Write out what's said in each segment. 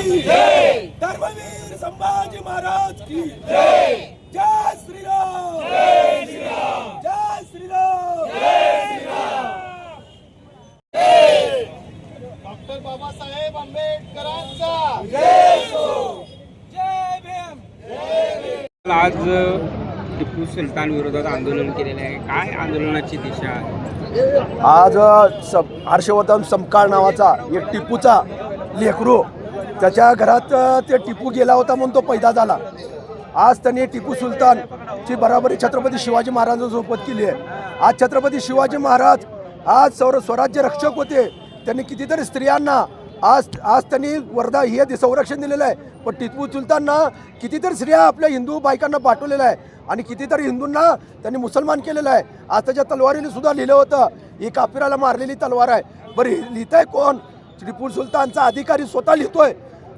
की जय, धर्मवीर संभाजी महाराज की जय, जय श्रीराम, जय श्रीराम, जय श्रीराम, जय श्रीराम, डॉक्टर बाबासाहेब आंबेडकरांचा जय हो, जय भीम, जय भीम। आज टिपू सुलतान विरोधात आंदोलन केलेले आहे. काय आंदोलनाची दिशा आहे? आज हर्षवर्धन समकाळ नावाचा एक टिपूचा लेकरू, त्याच्या घरात ते टिपू गेला होता म्हणून तो पैदा झाला. आज त्यांनी टिपू सुलतानची बराबरी छत्रपती शिवाजी महाराजांसोबत केली आहे. आज छत्रपती शिवाजी महाराज आज स्वराज्य रक्षक होते. त्यांनी कितीतरी स्त्रियांना आज त्यांनी वर्धा हे संरक्षण दिलेलं आहे. पण टिपू सुलतानना कितीतरी स्त्रिया आपल्या हिंदू बायकांना पाठवलेलं आहे आणि कितीतरी हिंदूंना त्यांनी मुसलमान केलेलं आहे. आज त्याच्या तलवारीने सुद्धा लिहिलं होतं, ही काफिराला मारलेली तलवार आहे. बरं लिहितंय कोण? टिपू सुलतानचा अधिकारी स्वतः लिहितोय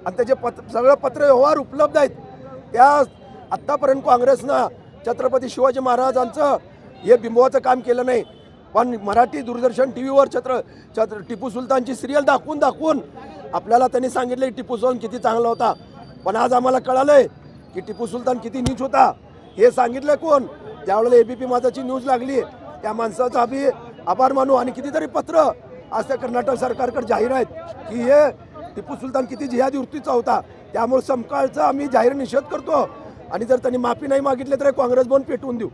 आणि त्याचे सगळं पत्र व्यवहार उपलब्ध आहेत. त्या आत्तापर्यंत काँग्रेसनं छत्रपती शिवाजी महाराजांचं हे बिंबवाचं काम केलं नाही. पण मराठी दूरदर्शन टी व्हीवर टिपू सुलतानची सिरियल दाखवून आपल्याला त्यांनी सांगितलं टिपू सुलतान किती चांगला होता. पण आज आम्हाला कळालंय की टिपू सुलतान किती नीच होता. हे सांगितलं कोण? त्यावेळेला ABP माझाची न्यूज लागली, त्या माणसाचा आम्ही आभार मानू. आणि कितीतरी पत्र आज त्या कर्नाटक सरकारकडे जाहीर आहेत की हे टिपू सुलतान किती जिहादी वृत्तीचा होता. त्यामुळे समकाळचा आम्ही जाहीर निषेध करतो आणि जर त्यांनी माफी नाही मागितली तर काँग्रेस भवन पेटवून देऊ.